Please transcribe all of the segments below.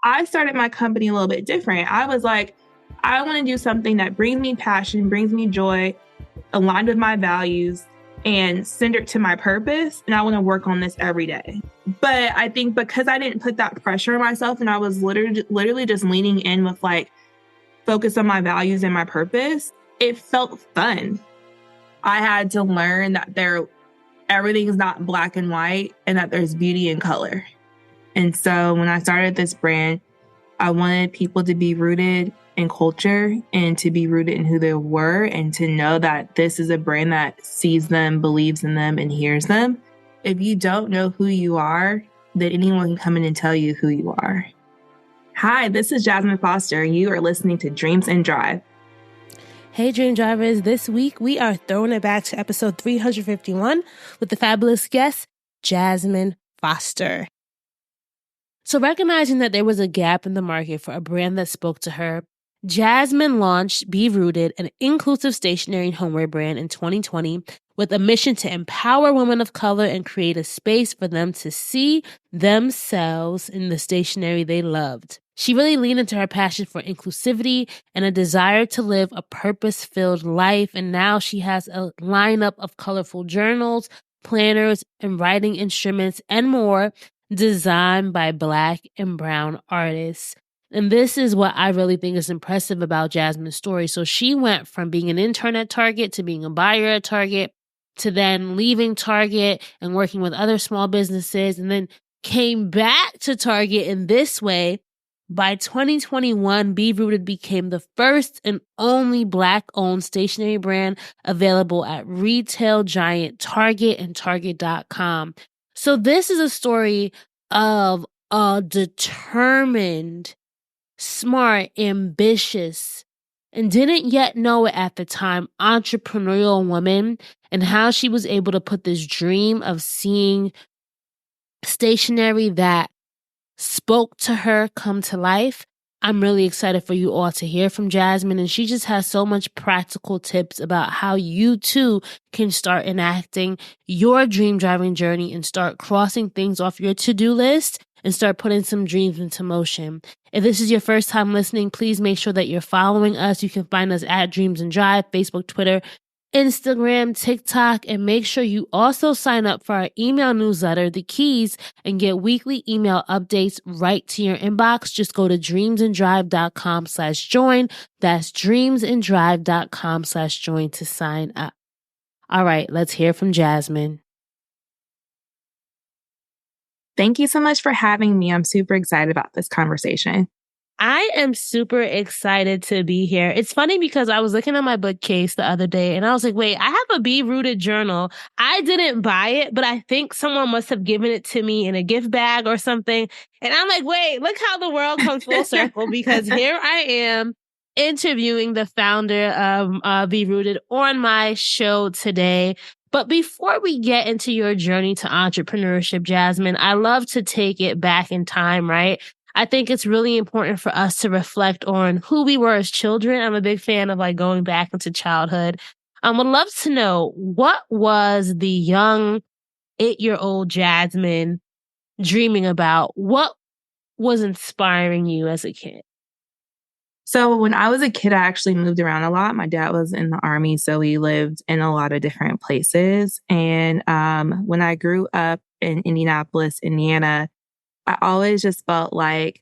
I started my company a little bit different. I was like, I want to do something that brings me passion, brings me joy, aligned with my values, and centered to my purpose. And I want to work on this every day. But I think because I didn't put that pressure on myself and I was literally just leaning in with like focus on my values and my purpose, it felt fun. I had to learn that everything's not black and white and that there's beauty in color. And so when I started this brand, I wanted people to be rooted in culture and to be rooted in who they were and to know that this is a brand that sees them, believes in them, and hears them. If you don't know who you are, then anyone can come in and tell you who you are. Hi, this is Jasmin Foster, and you are listening to Dreams and Drive. Hey, Dream Drivers. This week, we are throwing it back to episode 351 with the fabulous guest, Jasmin Foster. So recognizing that there was a gap in the market for a brand that spoke to her, Jasmin launched Be Rooted, an inclusive stationery and homeware brand in 2020 with a mission to empower women of color and create a space for them to see themselves in the stationery they loved. She really leaned into her passion for inclusivity and a desire to live a purpose-filled life, and now she has a lineup of colorful journals, planners, and writing instruments, and more, designed by Black and brown artists. And this is what I really think is impressive about Jasmin's story. So she went from being an intern at Target to being a buyer at Target to then leaving Target and working with other small businesses, and then came back to Target in this way. By 2021, Be Rooted became the first and only Black-owned stationery brand available at retail giant Target and Target.com. So this is a story of a determined, smart, ambitious, and didn't yet know it at the time, entrepreneurial woman, and how she was able to put this dream of seeing stationery that spoke to her come to life. I'm really excited for you all to hear from Jasmin, and she just has so much practical tips about how you too can start enacting your dream driving journey and start crossing things off your to-do list and start putting some dreams into motion. If this is your first time listening, please make sure that you're following us. You can find us at Dreams and Drive, Facebook, Twitter, Instagram, TikTok, and make sure you also sign up for our email newsletter, The Keys, and get weekly email updates right to your inbox. Just go to dreamsanddrive.com/join. That's dreamsanddrive.com/join to sign up. All right, let's hear from Jasmin. Thank you so much for having me. I'm super excited about this conversation. I am super excited to be here. It's funny because I was looking at my bookcase the other day and I was like, wait, I have a Be Rooted journal. I didn't buy it, but I think someone must have given it to me in a gift bag or something. And I'm like, wait, look how the world comes full circle, because here I am interviewing the founder of Be Rooted on my show today. But before we get into your journey to entrepreneurship, Jasmin, I love to take it back in time, right? I think it's really important for us to reflect on who we were as children. I'm a big fan of like going back into childhood. I would love to know, what was the young 8-year-old Jasmin dreaming about? What was inspiring you as a kid? So when I was a kid, I actually moved around a lot. My dad was in the Army, so we lived in a lot of different places. And when I grew up in Indianapolis, Indiana, I always just felt like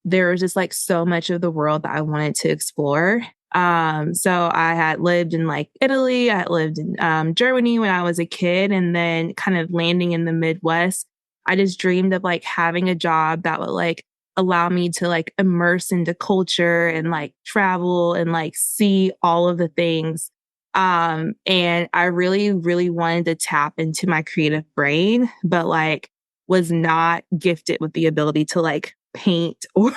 there was just like so much of the world that I wanted to explore. So I had lived in like Italy, I had lived in Germany when I was a kid, and then kind of landing in the Midwest. I just dreamed of like having a job that would like allow me to like immerse into culture and like travel and like see all of the things. And I really, really wanted to tap into my creative brain, but like was not gifted with the ability to like paint or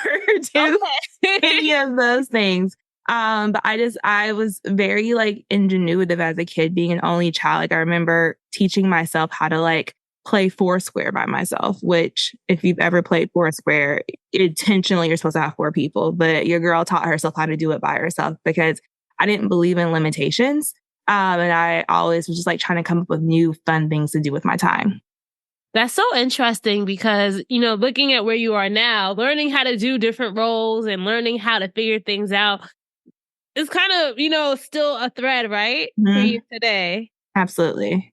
do any of those things. But I was very like ingenuitive as a kid, being an only child. Like I remember teaching myself how to like play Foursquare by myself, which if you've ever played Foursquare, intentionally you're supposed to have 4 people, but your girl taught herself how to do it by herself because I didn't believe in limitations. And I always was just like trying to come up with new fun things to do with my time. That's so interesting because, looking at where you are now, learning how to do different roles and learning how to figure things out is kind of, still a thread, right? For you Mhm. today. Absolutely.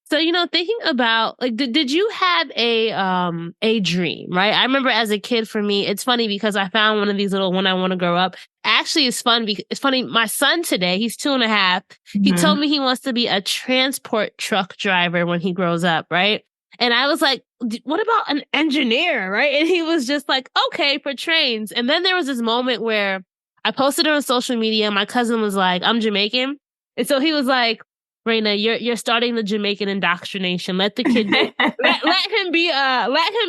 So, thinking about like, did you have a dream, right? I remember as a kid, for me, it's funny because I found one of these little when I want to grow up. Actually, it's fun because it's funny. My son today, he's 2.5. He told Mhm. me he wants to be a transport truck driver when he grows up, right? And I was like, what about an engineer, right? And he was just like, okay, for trains. And then there was this moment where I posted it on social media. My cousin was like, I'm Jamaican. And so he was like, Raina, you're starting the Jamaican indoctrination. Let the kid be let him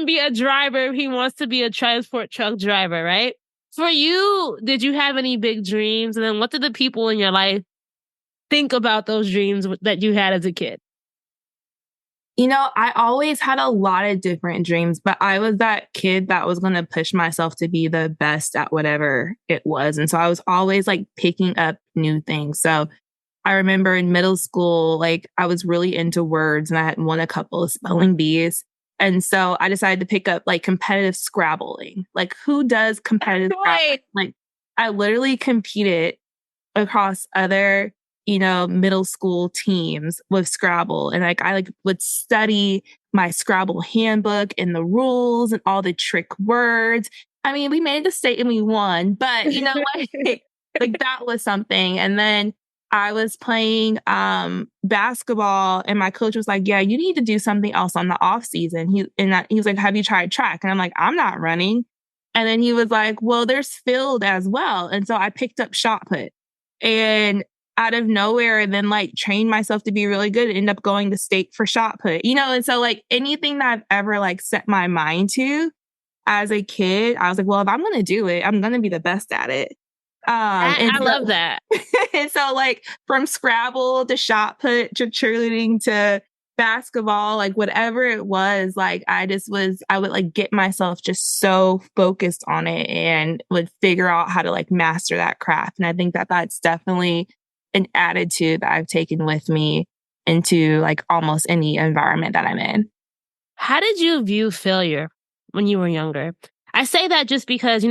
be a driver if he wants to be a transport truck driver, right? For you, did you have any big dreams? And then what did the people in your life think about those dreams that you had as a kid? I always had a lot of different dreams, but I was that kid that was going to push myself to be the best at whatever it was. And so I was always like picking up new things. So I remember in middle school, like I was really into words and I had won a couple of spelling bees. And so I decided to pick up like competitive Scrabbling. Like who does competitive Scrabble? Right. Like I literally competed across other, middle school teams with Scrabble. And like I like would study my Scrabble handbook and the rules and all the trick words. I mean, we made the state and we won, but like that was something. And then I was playing basketball and my coach was like, yeah, you need to do something else on the off season. He was like, have you tried track? And I'm like, I'm not running. And then he was like, well, there's field as well. And so I picked up shot put and out of nowhere, and then like trained myself to be really good, end up going to state for shot put, and so like anything that I've ever like set my mind to as a kid, I was like, well, if I'm going to do it, I'm going to be the best at it. And I love that. and so like from Scrabble to shot put to cheerleading to basketball, like whatever it was, like I would like get myself just so focused on it and would figure out how to like master that craft. And I think that that's definitely an attitude that I've taken with me into like almost any environment that I'm in. How did you view failure when you were younger? I say that just because,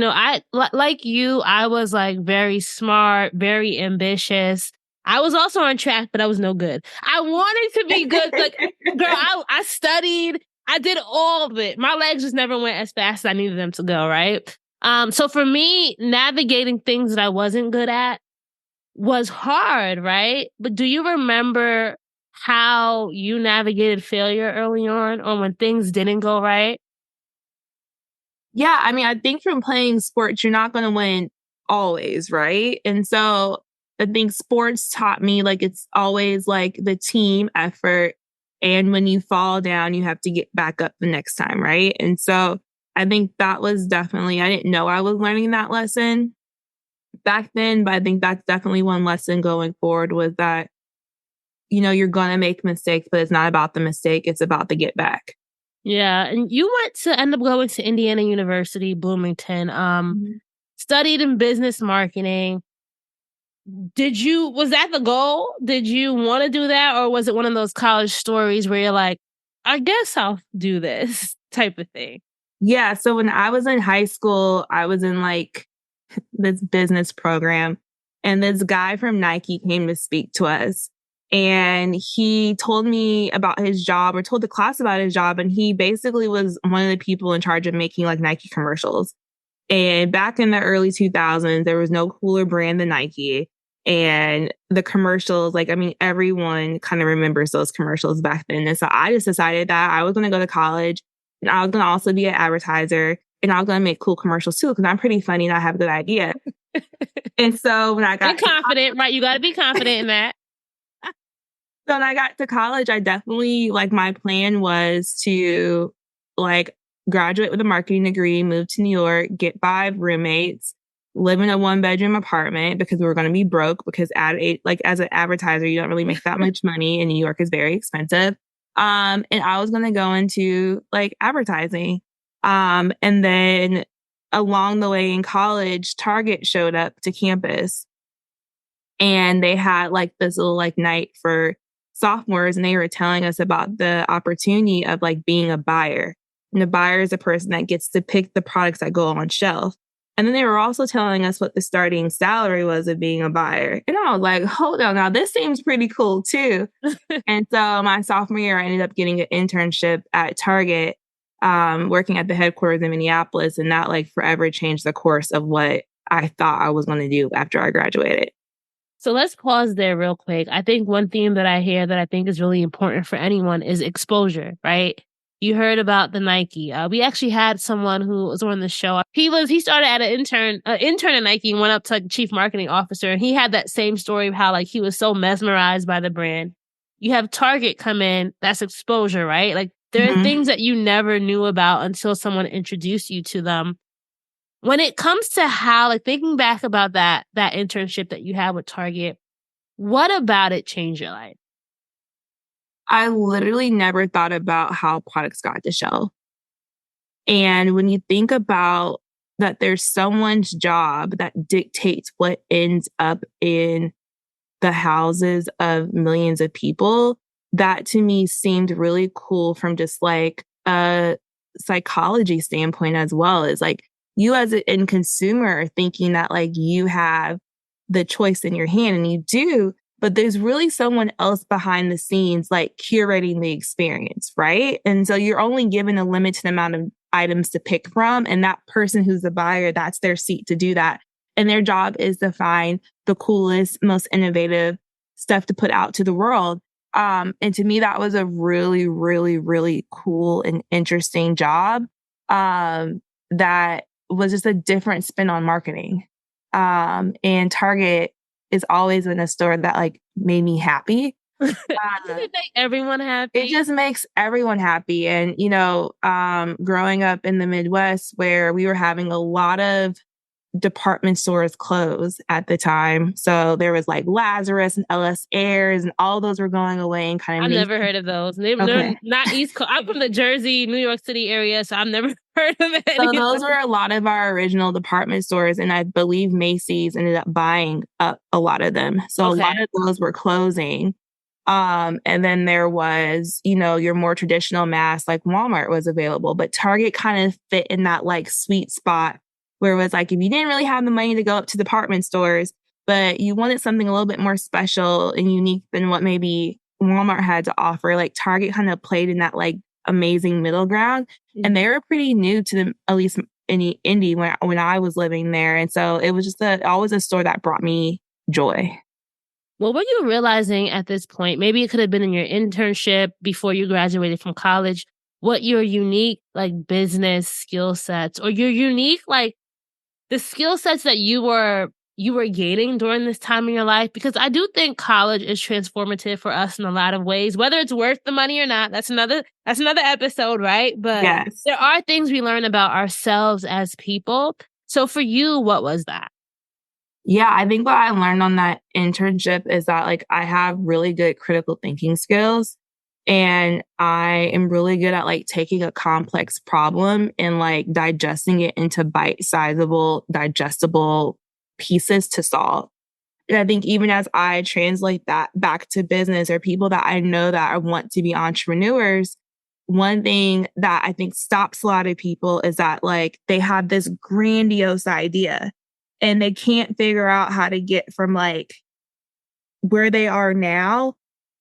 like you, I was like very smart, very ambitious. I was also on track, but I was no good. I wanted to be good. Like, girl, I studied. I did all of it. My legs just never went as fast as I needed them to go, right? So for me, navigating things that I wasn't good at was hard, right? But do you remember how you navigated failure early on or when things didn't go right? Yeah, I mean, I think from playing sports, you're not going to win always, right? And so I think sports taught me like it's always like the team effort. And when you fall down, you have to get back up the next time, right? And so I think that was definitely, I didn't know I was learning that lesson back then, but I think that's definitely one lesson going forward was that, you're going to make mistakes, but it's not about the mistake, it's about the get back. Yeah, and you went to end up going to Indiana University, Bloomington, Mhm. studied in business marketing. Was that the goal? Did you want to do that? Or was it one of those college stories where you're like, I guess I'll do this type of thing? Yeah. So when I was in high school, I was in like this business program, and this guy from Nike came to speak to us. And he told me about his job or told the class about his job. And he basically was one of the people in charge of making like Nike commercials. And back in the early 2000s, there was no cooler brand than Nike. And the commercials, like, I mean, everyone kind of remembers those commercials back then. And so I just decided that I was going to go to college and I was going to also be an advertiser and I was going to make cool commercials too, because I'm pretty funny and I have a good idea. And so when I And got to confident, right? You got to be confident in that. So when I got to college, I definitely like my plan was to like graduate with a marketing degree, move to New York, get 5 roommates, live in a 1 bedroom apartment because we were going to be broke because like as an advertiser, you don't really make that much money and New York is very expensive. And I was going to go into like advertising. And then along the way in college, Target showed up to campus and they had like this little like night for sophomores, and they were telling us about the opportunity of like being a buyer. And a buyer is a person that gets to pick the products that go on shelf. And then they were also telling us what the starting salary was of being a buyer. And I was like, hold on, now this seems pretty cool too. And so my sophomore year, I ended up getting an internship at Target, working at the headquarters in Minneapolis. And that like forever changed the course of what I thought I was going to do after I graduated. So let's pause there real quick. I think one theme that I hear that I think is really important for anyone is exposure, right? You heard about the Nike. We actually had someone who was on the show. He started at an intern at Nike and went up to like, chief marketing officer. And he had that same story of how like he was so mesmerized by the brand. You have Target come in. That's exposure, right? Like there are things that you never knew about until someone introduced you to them. When it comes to how, like thinking back about that internship that you had with Target, what about it changed your life? I literally never thought about how products got to shelf. And when you think about that, there's someone's job that dictates what ends up in the houses of millions of people, that to me seemed really cool from just like a psychology standpoint as well. Is like you as a end consumer are thinking that like you have the choice in your hand, and you do, but there's really someone else behind the scenes like curating the experience, right? And so you're only given a limited amount of items to pick from, and that person who's the buyer, that's their seat to do that. And their job is to find the coolest, most innovative stuff to put out to the world. And to me, that was a really, really, really cool and interesting job that was just a different spin on marketing. And Target is always been a store that like made me happy. Does it make everyone happy? It just makes everyone happy. And, you know, growing up in the Midwest where we were having a lot of department stores close at the time. So there was like Lazarus and LS Airs, and all those were going away and kind of. I've never heard of those. They're not East Coast. I'm from the Jersey, New York City area, so I've never heard of it. So those were a lot of our original department stores, and I believe Macy's ended up buying up a lot of them. So a lot of those were closing. And then there was, you know, your more traditional mass, like Walmart was available, but Target kind of fit in that like sweet spot where it was like, if you didn't really have the money to go up to department stores, but you wanted something a little bit more special and unique than what maybe Walmart had to offer, like Target kind of played in that like amazing middle ground. And they were pretty new to them, at least in Indy when I was living there. And so it was just always a store that brought me joy. What were you realizing at this point? Maybe it could have been in your internship before you graduated from college, what your unique like business skill sets or your unique like the skill sets that you were gaining during this time in your life, because I do think college is transformative for us in a lot of ways, whether it's worth the money or not. That's another episode, right? But there are things we learn about ourselves as people. So for you, what was that? Yeah, I think what I learned on that internship is that like I have really good critical thinking skills. And I am really good at like taking a complex problem and like digesting it into bite-sizable, digestible pieces to solve. And I think even as I translate that back to business or people that I know that I want to be entrepreneurs, one thing that I think stops a lot of people is that like they have this grandiose idea and they can't figure out how to get from like where they are now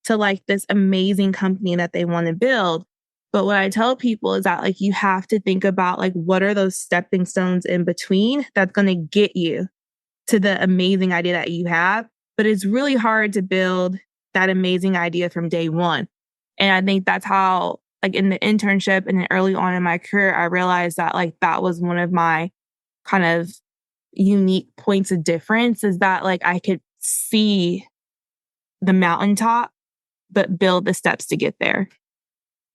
to like this amazing company that they want to build. But what I tell people is that like you have to think about like what are those stepping stones in between that's going to get you to the amazing idea that you have. But it's really hard to build that amazing idea from day one. And I think that's how like in the internship and then early on in my career, I realized that like that was one of my kind of unique points of difference, is that like I could see the mountaintop but build the steps to get there.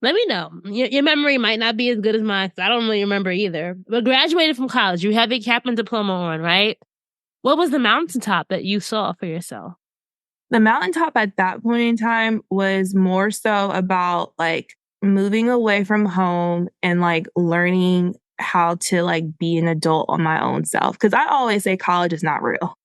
Let me know. Your memory might not be as good as mine, because I don't really remember either. But graduated from college, you have a cap and diploma on, right? What was the mountaintop that you saw for yourself? The mountaintop at that point in time was more so about like moving away from home and like learning how to like be an adult on my own self. Because I always say college is not real.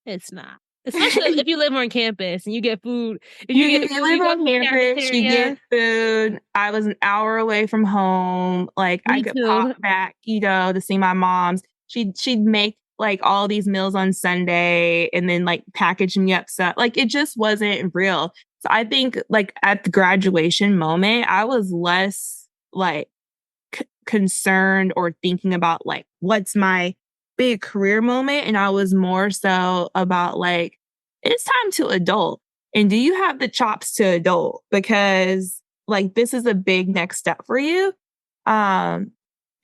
It's not. Especially if you live on campus and you get food. If you get You food, live you go to on the campus, you cafeteria. get food. I was an hour away from home. Like I Me could pop too. back, to see my mom's. She'd make like all these meals on Sunday and then like package me up stuff. Like it just wasn't real. So I think like at the graduation moment, I was less like concerned or thinking about like what's my big career moment, and I was more so about like it's time to adult, and do you have the chops to adult, because like this is a big next step for you. I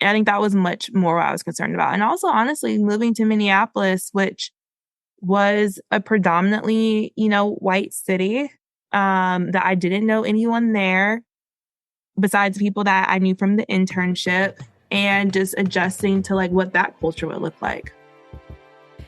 think that was much more what I was concerned about. And also honestly moving to Minneapolis, which was a predominantly white city, that I didn't know anyone there besides people that I knew from the internship, and just adjusting to like what that culture would look like.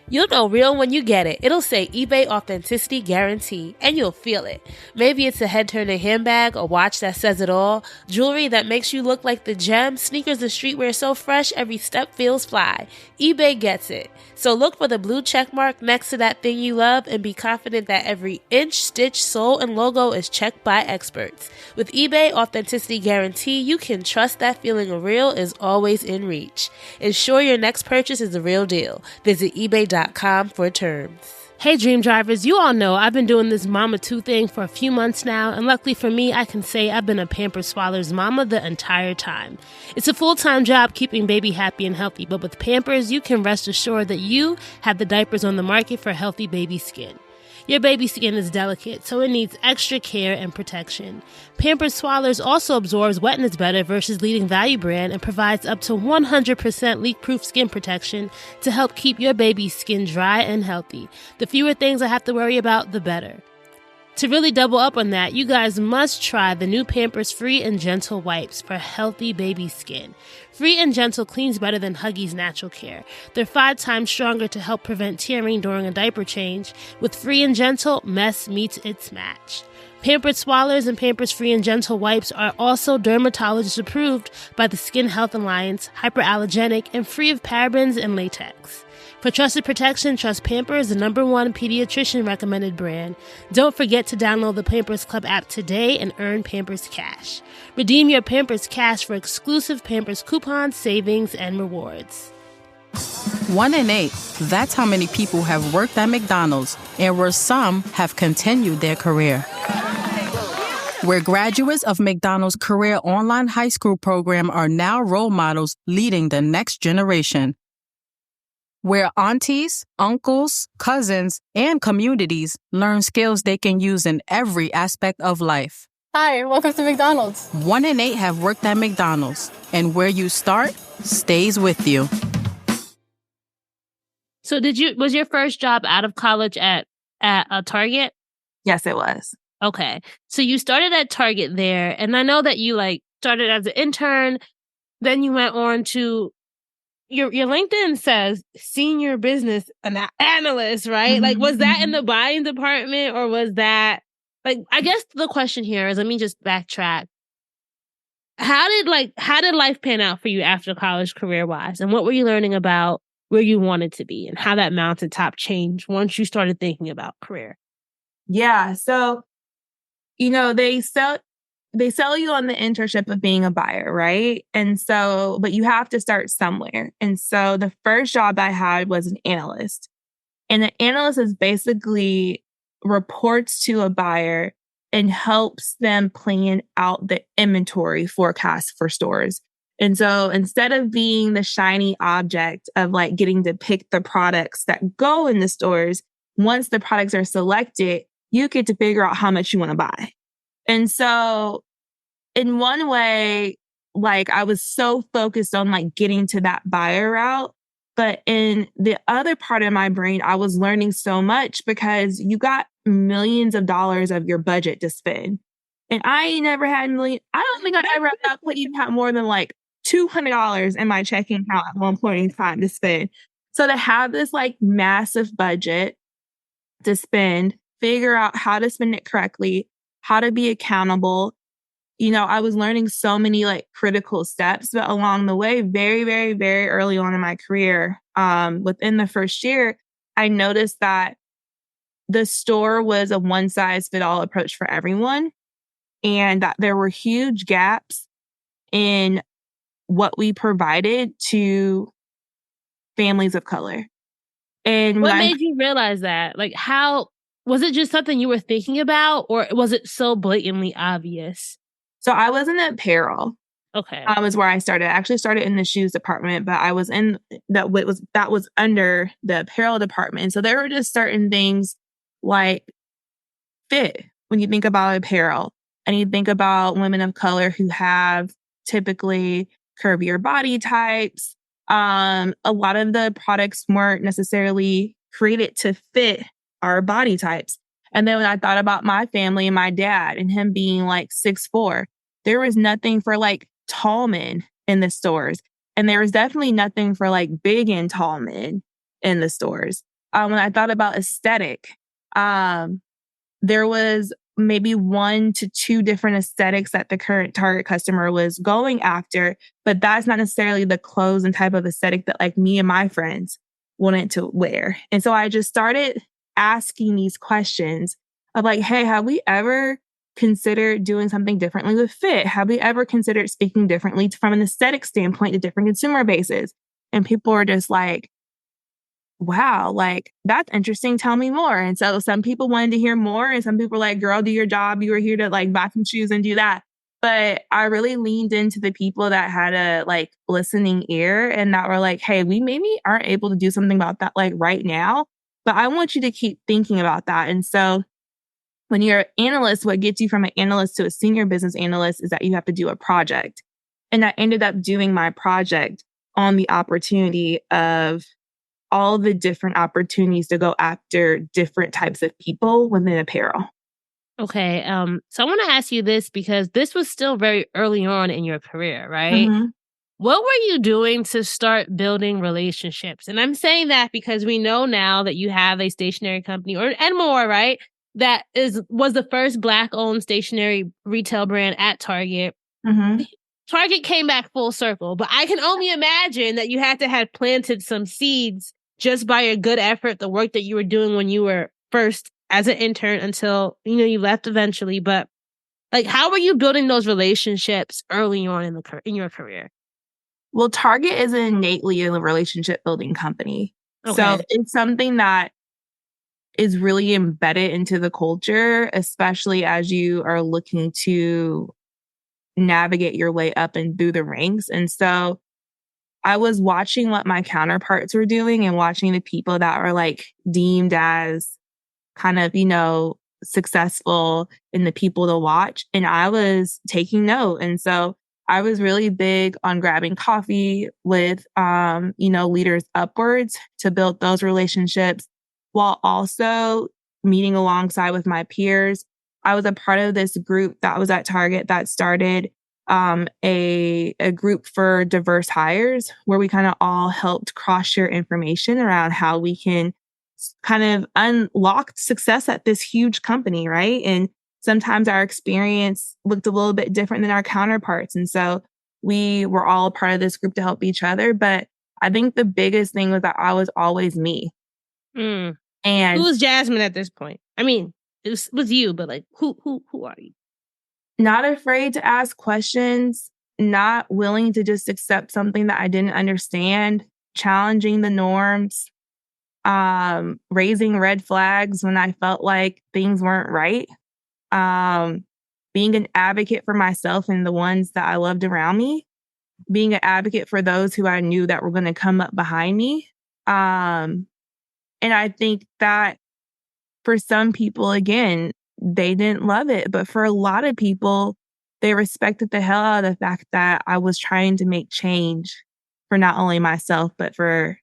You'll know real when you get it. It'll say eBay Authenticity Guarantee, and you'll feel it. Maybe it's a head-turning handbag, a watch that says it all, jewelry that makes you look like the gem, sneakers and streetwear so fresh every step feels fly. eBay gets it. So look for the blue check mark next to that thing you love and be confident that every inch, stitch, sole, and logo is checked by experts. With eBay Authenticity Guarantee, you can trust that feeling of real is always in reach. Ensure your next purchase is the real deal. Visit eBay.com for terms. Hey Dream Drivers, you all know I've been doing this Mama 2 thing for a few months now, and luckily for me, I can say I've been a Pampers Swallows mama the entire time. It's a full-time job keeping baby happy and healthy, but with Pampers, you can rest assured that you have the diapers on the market for healthy baby skin. Your baby skin is delicate, so it needs extra care and protection. Pampers Swallowers also absorbs wetness better versus leading value brand and provides up to 100% leak-proof skin protection to help keep your baby's skin dry and healthy. The fewer things I have to worry about, the better. To really double up on that, you guys must try the new Pampers Free and Gentle wipes for healthy baby skin. Free and Gentle cleans better than Huggies Natural Care. They're 5 times stronger to help prevent tearing during a diaper change. With Free and Gentle, mess meets its match. Pampers Swallowers and Pampers Free and Gentle wipes are also dermatologist approved by the Skin Health Alliance, hyperallergenic, and free of parabens and latex. For trusted protection, trust Pampers, the #1 pediatrician recommended brand. Don't forget to download the Pampers Club app today and earn Pampers Cash. Redeem your Pampers Cash for exclusive Pampers coupons, savings, and rewards. 1 in 8. That's how many people have worked at McDonald's, and where some have continued their career. Where graduates of McDonald's Career Online High School program are now role models leading the next generation. Where aunties, uncles, cousins, and communities learn skills they can use in every aspect of life. Hi, welcome to McDonald's. 1 in 8 have worked at McDonald's, and where you start stays with you. So was your first job out of college at a Target? Yes, it was. Okay. So you started at Target there, and I know that you started as an intern, then you went on to your LinkedIn says senior business analyst, right? Mm-hmm. Like, was that in the buying department, or was that I guess the question here is, let me just backtrack. How did life pan out for you after college career wise? And what were you learning about where you wanted to be and how that mountaintop changed once you started thinking about career? Yeah. So, they sell you on the internship of being a buyer, right? And so, but you have to start somewhere. And so the first job I had was an analyst. And an analyst is basically reports to a buyer and helps them plan out the inventory forecast for stores. And so instead of being the shiny object of like getting to pick the products that go in the stores, once the products are selected, you get to figure out how much you want to buy. And so in one way, like I was so focused on like getting to that buyer route. But in the other part of my brain, I was learning so much because you got millions of dollars of your budget to spend. And I never had I don't think I ever even had more than like $200 in my checking account at one point in time to spend. So to have this like massive budget to spend, figure out how to spend it correctly, how to be accountable. I was learning so many like critical steps, but along the way, very, very, very early on in my career, within the first year, I noticed that the store was a one size fit all approach for everyone, and that there were huge gaps in what we provided to families of color. And when What I made you realize that? Like, how was it just something you were thinking about, or was it so blatantly obvious? So I was in apparel. Okay. Is where I started. I actually started in the shoes department, but I was in that was under the apparel department. So there were just certain things like fit when you think about apparel and you think about women of color who have typically curvier body types. A lot of the products weren't necessarily created to fit our body types. And then when I thought about my family and my dad and him being like 6'4", there was nothing for like tall men in the stores. And there was definitely nothing for like big and tall men in the stores. When I thought about aesthetic, there was maybe 1 to 2 different aesthetics that the current target customer was going after, but that's not necessarily the clothes and type of aesthetic that like me and my friends wanted to wear. And so I just started asking these questions of like, hey, have we ever considered doing something differently with fit? Have we ever considered speaking differently from an aesthetic standpoint to different consumer bases? And people are just like, wow, like that's interesting. Tell me more. And so some people wanted to hear more and some people were like, girl, do your job. You were here to like buy some shoes and do that. But I really leaned into the people that had a like listening ear and that were like, hey, we maybe aren't able to do something about that like right now, but I want you to keep thinking about that. And so when you're an analyst, what gets you from an analyst to a senior business analyst is that you have to do a project. And I ended up doing my project on the opportunity of all the different opportunities to go after different types of people within apparel. Okay. So I want to ask you this because this was still very early on in your career, right? Mm-hmm. What were you doing to start building relationships? And I'm saying that because we know now that you have a stationery company and more, right? That was the first Black-owned stationery retail brand at Target. Mm-hmm. Target came back full circle, but I can only imagine that you had to have planted some seeds just by your good effort, the work that you were doing when you were first as an intern until, you left eventually. But like, how were you building those relationships early on in your career? Well, Target is innately a relationship building company. So Okay. it's something that is really embedded into the culture, especially as you are looking to navigate your way up and through the ranks. And so I was watching what my counterparts were doing and watching the people that were like deemed as kind of, successful in the people to watch. And I was taking note. And so I was really big on grabbing coffee with, leaders upwards to build those relationships while also meeting alongside with my peers. I was a part of this group that was at Target that started a group for diverse hires where we kind of all helped cross share information around how we can kind of unlock success at this huge company, right? And sometimes our experience looked a little bit different than our counterparts. And so we were all a part of this group to help each other. But I think the biggest thing was that I was always me. Mm. Who And was Jasmine at this point? I mean, it was you, but like, who are you? not afraid to ask questions, not willing to just accept something that I didn't understand, challenging the norms, raising red flags when I felt like things weren't right, being an advocate for myself and the ones that I loved around me, being an advocate for those who I knew that were going to come up behind me. And I think that for some people, again, they didn't love it. But for a lot of people, they respected the hell out of the fact that I was trying to make change for not only myself, but for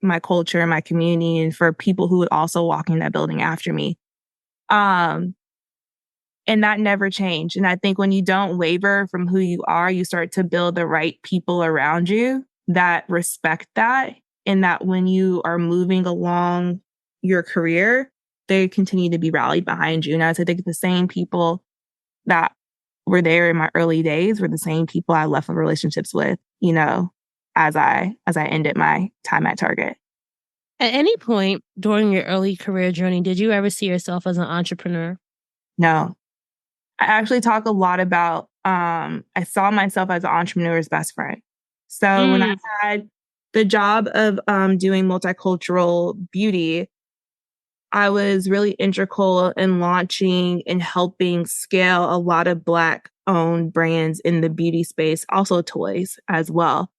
my culture and my community and for people who would also walk in that building after me. And that never changed. And I think when you don't waver from who you are, you start to build the right people around you that respect that. And that when you are moving along your career, they continue to be rallied behind you. And I think the same people that were there in my early days were the same people I left relationships with, as I ended my time at Target. At any point during your early career journey, did you ever see yourself as an entrepreneur? No. I actually talk a lot about I saw myself as an entrepreneur's best friend. So when I had the job of doing multicultural beauty, I was really integral in launching and helping scale a lot of Black owned brands in the beauty space, also toys as well.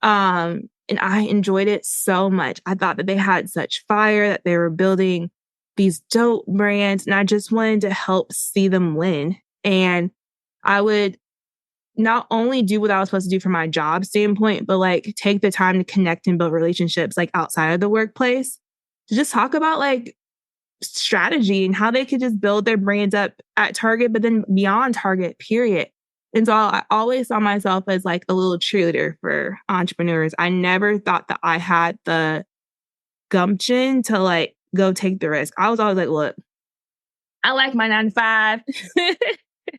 And I enjoyed it so much. I thought that they had such fire, that they were building these dope brands, and I just wanted to help see them win. And I would not only do what I was supposed to do from my job standpoint, but like take the time to connect and build relationships like outside of the workplace to just talk about like strategy and how they could just build their brands up at Target, but then beyond Target, period. And so I always saw myself as like a little cheerleader for entrepreneurs. I never thought that I had the gumption to like go take the risk. I was always like, look, I like my 9 to 5.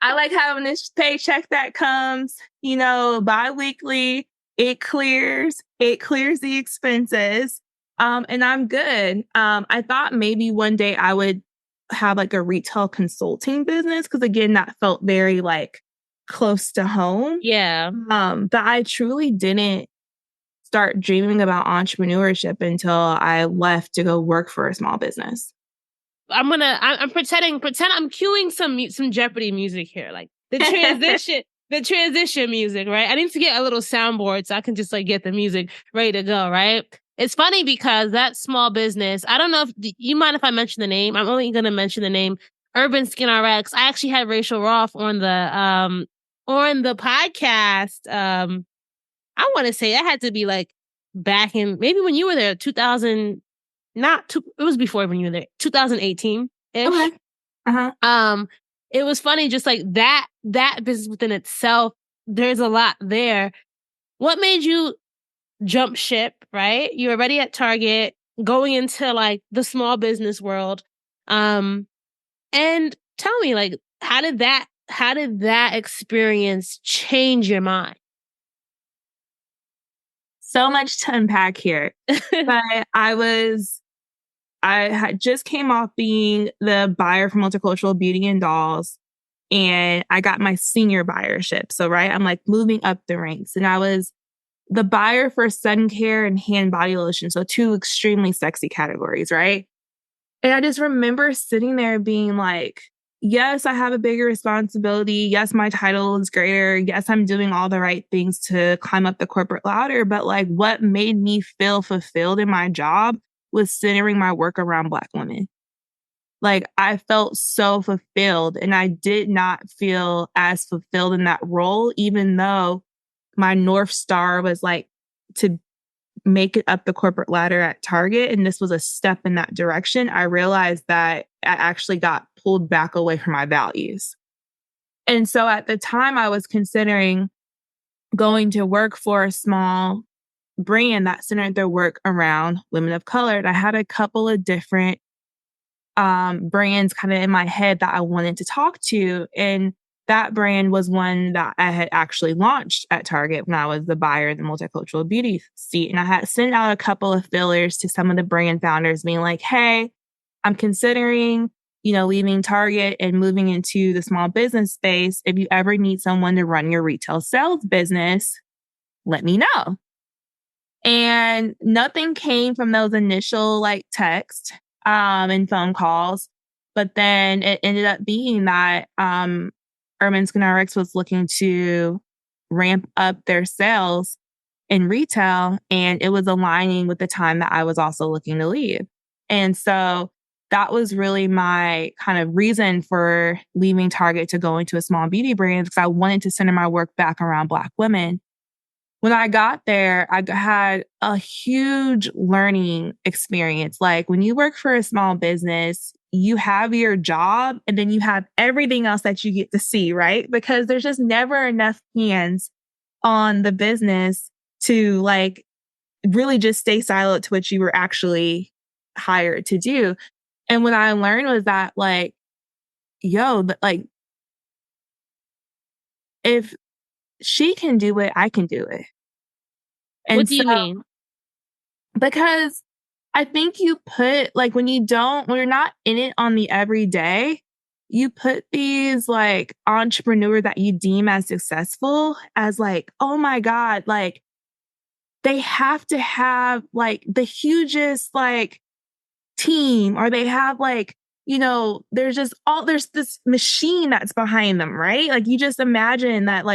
I like having this paycheck that comes, bi-weekly. It clears the expenses. And I'm good. I thought maybe one day I would have like a retail consulting business because again, that felt very like close to home. Yeah. But I truly didn't start dreaming about entrepreneurship until I left to go work for a small business. I'm pretend I'm cueing some Jeopardy music here, like the transition music, right? I need to get a little soundboard so I can just like get the music ready to go, right? It's funny because that small business, I don't know if you mind if I mention the name. I'm only going to mention the name Urban Skin RX. I actually had Rachel Roth on the podcast. I want to say that had to be like back in maybe when you were there, 2000. It was before when you were there, 2018 ish. Okay. It was funny, just like that business within itself. There's a lot there. What made you jump ship? Right, you were already at Target, going into like the small business world. And tell me, like, how did that experience change your mind? So much to unpack here, but I had just came off being the buyer for multicultural beauty and dolls, and I got my senior buyership. So, right, I'm like moving up the ranks, and I was the buyer for sun care and hand body lotion. So, two extremely sexy categories, right? And I just remember sitting there being like, yes, I have a bigger responsibility. Yes, my title is greater. Yes, I'm doing all the right things to climb up the corporate ladder. But like what made me feel fulfilled in my job was centering my work around Black women. Like I felt so fulfilled and I did not feel as fulfilled in that role, even though my North Star was like to make it up the corporate ladder at Target. And this was a step in that direction. I realized that I actually got pulled back away from my values. And so at the time I was considering going to work for a small brand that centered their work around women of color. And I had a couple of different brands kind of in my head that I wanted to talk to. And that brand was one that I had actually launched at Target when I was the buyer in the multicultural beauty seat. And I had sent out a couple of fillers to some of the brand founders being like, hey, I'm considering, leaving Target and moving into the small business space. If you ever need someone to run your retail sales business, let me know. And nothing came from those initial like texts and phone calls. But then it ended up being that Urban Skin RX was looking to ramp up their sales in retail, and it was aligning with the time that I was also looking to leave. And so that was really my kind of reason for leaving Target to go into a small beauty brand because I wanted to center my work back around Black women. When I got there, I had a huge learning experience. Like when you work for a small business, you have your job and then you have everything else that you get to see, right? Because there's just never enough hands on the business to like really just stay siloed to what you were actually hired to do. And what I learned was that like, like if she can do it, I can do it. And what do you mean? Because I think you put like when you're not in it on the everyday, you put these like entrepreneurs that you deem as successful as like, oh my God, like they have to have like the hugest like team, or they have like, there's this machine that's behind them, right? Like you just imagine that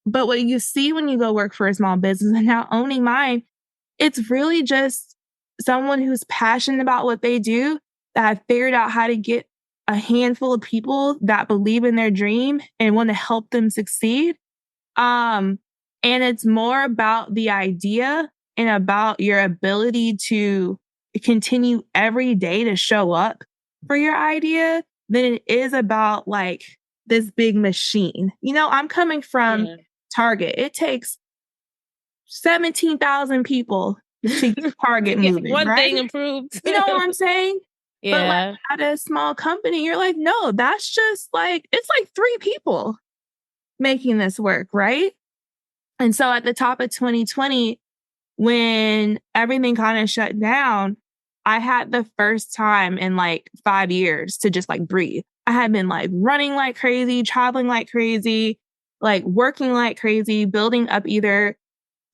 but what you see when you go work for a small business, and now owning mine, it's really just someone who's passionate about what they do, that have figured out how to get a handful of people that believe in their dream and want to help them succeed. And it's more about the idea and about your ability to continue every day to show up for your idea than it is about like this big machine. I'm coming from Target. It takes 17,000 people to get Target moving, one right? thing improved. You know what I'm saying? Yeah. But like at a small company, you're like, no, that's just like, it's like 3 people making this work, right? And so at the top of 2020, when everything kind of shut down, I had the first time in like 5 years to just like breathe. I had been like running like crazy, traveling like crazy, like working like crazy, building up either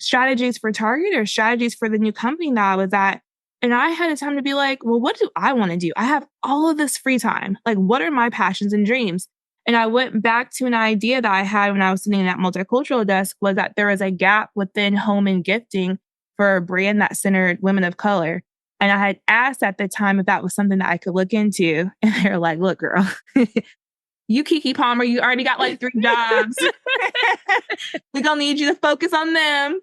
strategies for Target or strategies for the new company that I was at. And I had a time to be like, well, what do I want to do? I have all of this free time. Like, what are my passions and dreams? And I went back to an idea that I had when I was sitting at multicultural desk, was that there was a gap within home and gifting for a brand that centered women of color. And I had asked at the time if that was something that I could look into. And they're like, look, girl, you Kiki Palmer, you already got like 3 jobs. We're going to need you to focus on them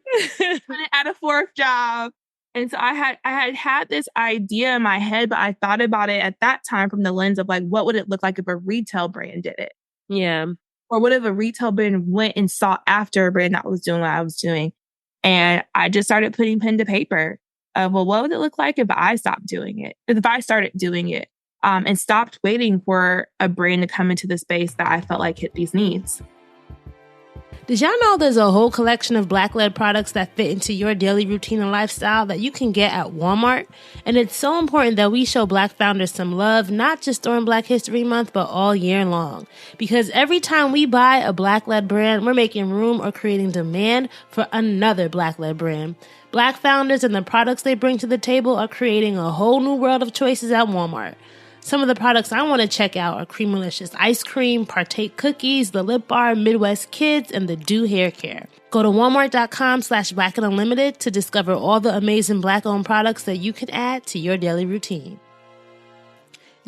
at a 4th job. And so I had this idea in my head, but I thought about it at that time from the lens of like, what would it look like if a retail brand did it? Yeah. Or what if a retail brand went and sought after a brand that was doing what I was doing? And I just started putting pen to paper of, well, what would it look like if I stopped doing it? If I started doing it and stopped waiting for a brand to come into the space that I felt like hit these needs. Did y'all know there's a whole collection of Black-led products that fit into your daily routine and lifestyle that you can get at Walmart? And it's so important that we show Black founders some love, not just during Black History Month, but all year long. Because every time we buy a Black-led brand, we're making room or creating demand for another Black-led brand. Black founders and the products they bring to the table are creating a whole new world of choices at Walmart. Some of the products I want to check out are Creamalicious Ice Cream, Partake Cookies, the Lip Bar, Midwest Kids, and the Do Hair Care. Go to walmart.com/Black and Unlimited to discover all the amazing Black-owned products that you can add to your daily routine.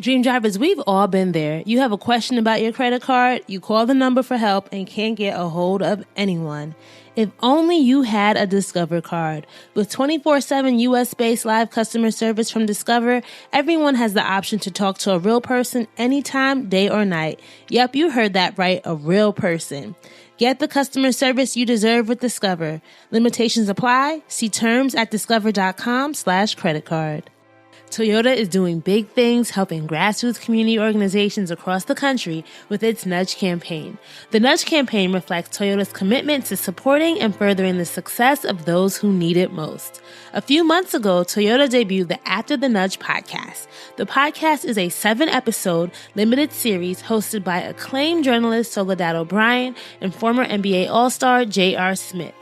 Dream Drivers, we've all been there. You have a question about your credit card, you call the number for help, and can't get a hold of anyone. If only you had a Discover card. With 24/7 US-based live customer service from Discover, everyone has the option to talk to a real person anytime, day or night. Yep, you heard that right, a real person. Get the customer service you deserve with Discover. Limitations apply. See terms at discover.com/creditcard. Toyota is doing big things helping grassroots community organizations across the country with its Nudge campaign. The Nudge campaign reflects Toyota's commitment to supporting and furthering the success of those who need it most. A few months ago, Toyota debuted the After the Nudge podcast. The podcast is a 7-episode limited series hosted by acclaimed journalist Soledad O'Brien and former NBA All-Star J.R. Smith.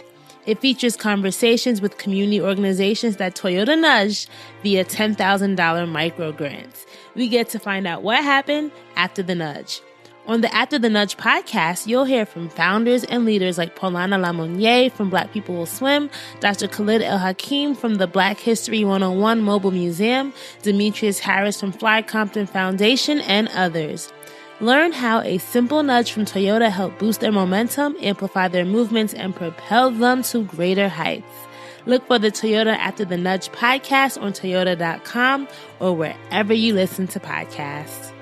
It features conversations with community organizations that Toyota nudged via $10,000 micro grants. We get to find out what happened after the nudge. On the After the Nudge podcast, you'll hear from founders and leaders like Paulana Lamonnier from Black People Will Swim, Dr. Khalid El Hakim from the Black History 101 Mobile Museum, Demetrius Harris from Fly Compton Foundation, and others. Learn how a simple nudge from Toyota helped boost their momentum, amplify their movements, and propel them to greater heights. Look for the Toyota After the Nudge podcast on toyota.com or wherever you listen to podcasts.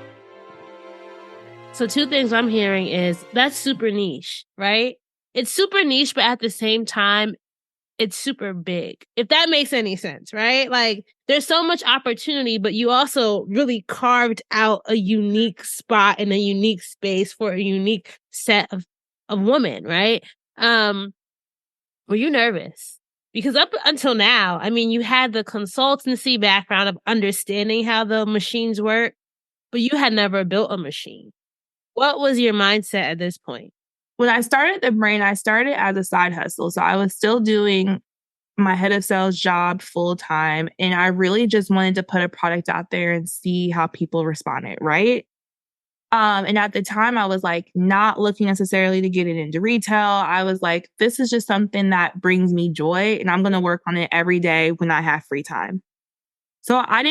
So 2 things I'm hearing is that's super niche, right? It's super niche, but at the same time, it's super big, if that makes any sense, right? Like there's so much opportunity, but you also really carved out a unique spot in a unique space for a unique set of women, right? Were you nervous? Because up until now, I mean, you had the consultancy background of understanding how the machines work, but you had never built a machine. What was your mindset at this point? When I started the brand, I started as a side hustle. So I was still doing my head of sales job full time. And I really just wanted to put a product out there and see how people responded, right? And at the time, I was like not looking necessarily to get it into retail. I was like, this is just something that brings me joy, and I'm going to work on it every day when I have free time. So I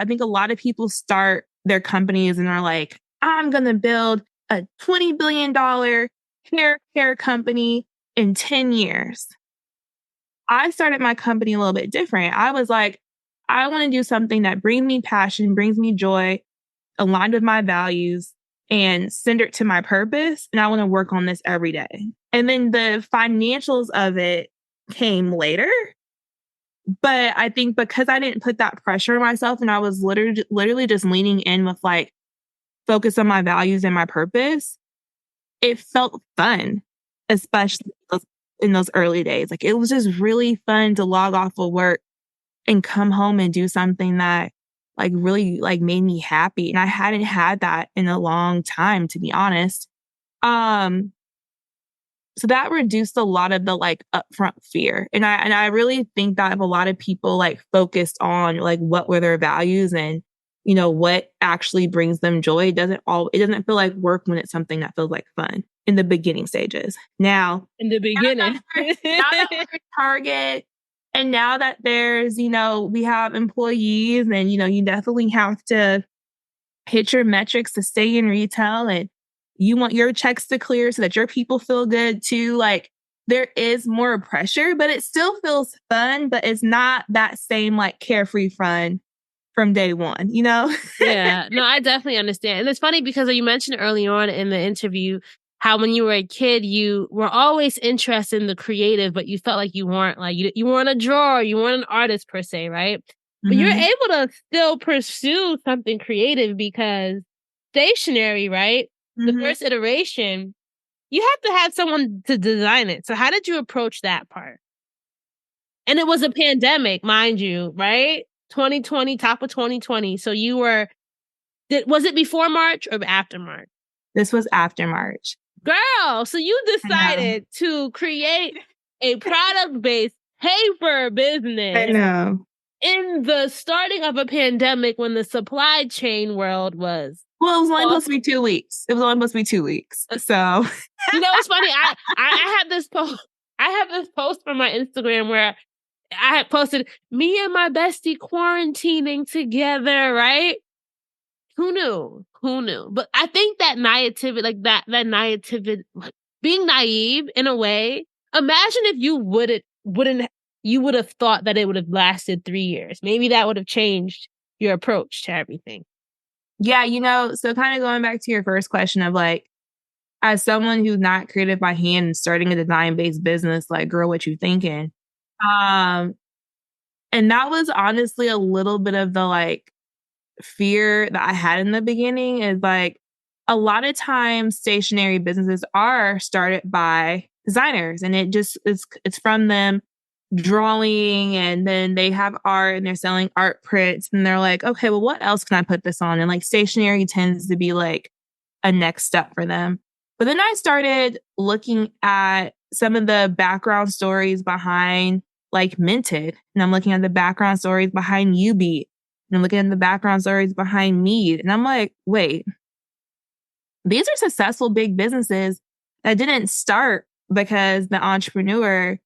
think a lot of people start their companies and are like, I'm going to build a $20 billion hair care company in 10 years. I started my company a little bit different. I was like, I want to do something that brings me passion, brings me joy, aligned with my values, and centered to my purpose. And I want to work on this every day. And then the financials of it came later. But I think because I didn't put that pressure on myself and I was literally just leaning in with like focus on my values and my purpose, it felt fun, especially in those early days. Like it was just really fun to log off of work and come home and do something that like really like made me happy. And I hadn't had that in a long time, to be honest. So that reduced a lot of the like upfront fear. And I really think that if a lot of people like focused on like what were their values and you know what actually brings them joy, it doesn't feel like work when it's something that feels like fun in the beginning stages. Now in the beginning, now that we're at Target and now that there's, you know, we have employees and, you know, you definitely have to hit your metrics to stay in retail and you want your checks to clear so that your people feel good too. Like there is more pressure, but it still feels fun, but it's not that same like carefree fun from day one, you know? Yeah, no, I definitely understand. And it's funny because you mentioned early on in the interview how when you were a kid, you were always interested in the creative, but you felt like you weren't like, you weren't a drawer, you weren't an artist per se, right? But you're able to still pursue something creative because stationery, right? The first iteration, you have to have someone to design it. So how did you approach that part? And it was a pandemic, mind you, right? 2020, top of 2020. So you were, was it before March or after March? This was after March. Girl, so you decided to create a product-based paper business. I know. In the starting of a pandemic when the supply chain world was. Well, it was only supposed to be 2 weeks. So, you know, it's funny. I had this post. I have this post from my Instagram where I had posted me and my bestie quarantining together, right? Who knew? Who knew? But I think that naivety, like that naivety, like being naive in a way. Imagine if you you would have thought that it would have lasted 3 years. Maybe that would have changed your approach to everything. Yeah, you know, so kind of going back to your first question of like, as someone who's not creative by hand and starting a design-based business, like, girl, what you thinking? And that was honestly a little bit of the like fear that I had in the beginning is like a lot of times stationary businesses are started by designers and it's from them drawing and then they have art and they're selling art prints and they're like, okay, well, what else can I put this on? And like stationery tends to be like a next step for them. But then I started looking at some of the background stories behind like Minted. And I'm looking at the background stories behind UB. And I'm looking at the background stories behind Mead. And I'm like, wait, these are successful big businesses that didn't start because the entrepreneur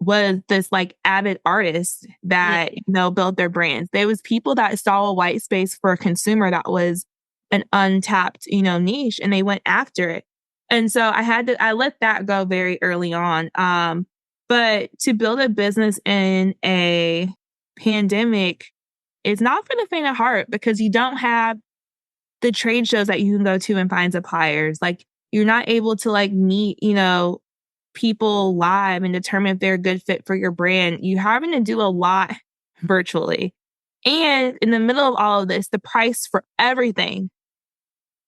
was this like avid artist that, you know, built their brands. There was people that saw a white space for a consumer that was an untapped, you know, niche and they went after it. And so I let that go very early on. But to build a business in a pandemic, it's not for the faint of heart because you don't have the trade shows that you can go to and find suppliers. Like you're not able to like meet, you know, people live and determine if they're a good fit for your brand. You're having to do a lot virtually. And in the middle of all of this, the price for everything,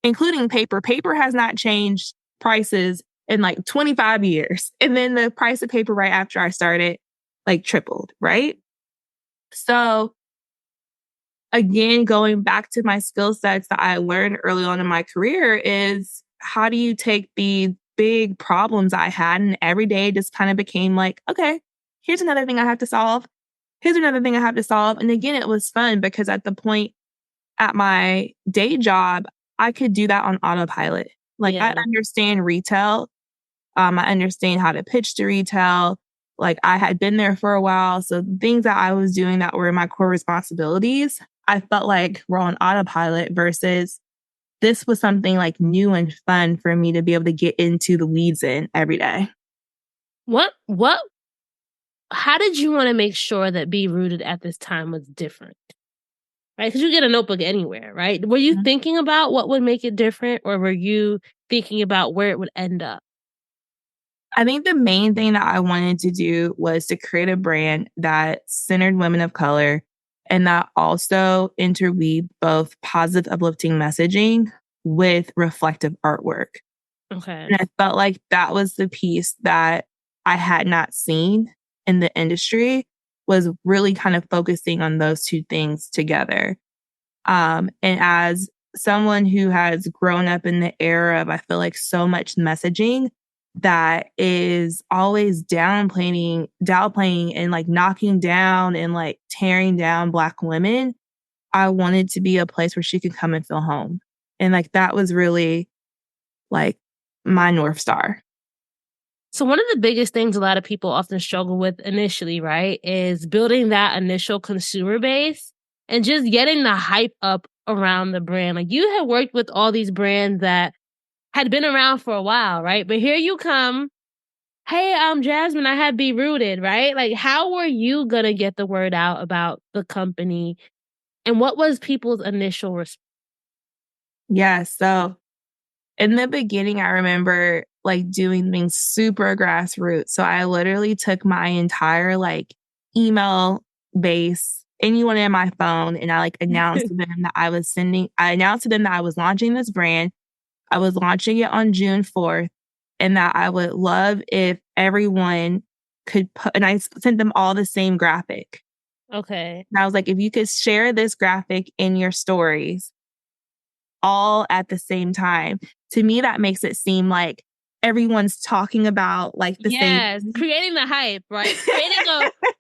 including paper has not changed prices in like 25 years. And then the price of paper right after I started like tripled, right? So again, going back to my skill sets that I learned early on in my career is how do you take the big problems I had and every day just kind of became like, okay, here's another thing I have to solve. Here's another thing I have to solve. And again, it was fun because at the point at my day job, I could do that on autopilot. Like I understand retail. I understand how to pitch to retail. Like I had been there for a while. So things that I was doing that were my core responsibilities, I felt like were on autopilot versus this was something like new and fun for me to be able to get into the weeds in every day. How did you want to make sure that Be Rooted at this time was different? Right? Because you get a notebook anywhere, right? Were you thinking about what would make it different, or were you thinking about where it would end up? I think the main thing that I wanted to do was to create a brand that centered women of color and that also interweaved both positive, uplifting messaging with reflective artwork. Okay. And I felt like that was the piece that I had not seen in the industry, was really kind of focusing on those two things together. And as someone who has grown up in the era of, I feel like so much messaging that is always downplaying and like knocking down and like tearing down Black women, I wanted to be a place where she could come and feel home. And like that was really like my North Star. So one of the biggest things a lot of people often struggle with initially, right, is building that initial consumer base and just getting the hype up around the brand. Like you had worked with all these brands that had been around for a while, right? But here you come. Hey, I'm Jasmin. I had Be Rooted, right? Like how were you going to get the word out about the company? And what was people's initial response? Yeah. So in the beginning, I remember like doing things super grassroots. So I literally took my entire like email base, anyone in my phone, and I like announced to them that I announced to them that I was launching this brand. I was launching it on June 4th and that I would love if everyone could put, and I sent them all the same graphic. Okay. And I was like, if you could share this graphic in your stories all at the same time, to me, that makes it seem like everyone's talking about like the same. Yes, creating the hype, right?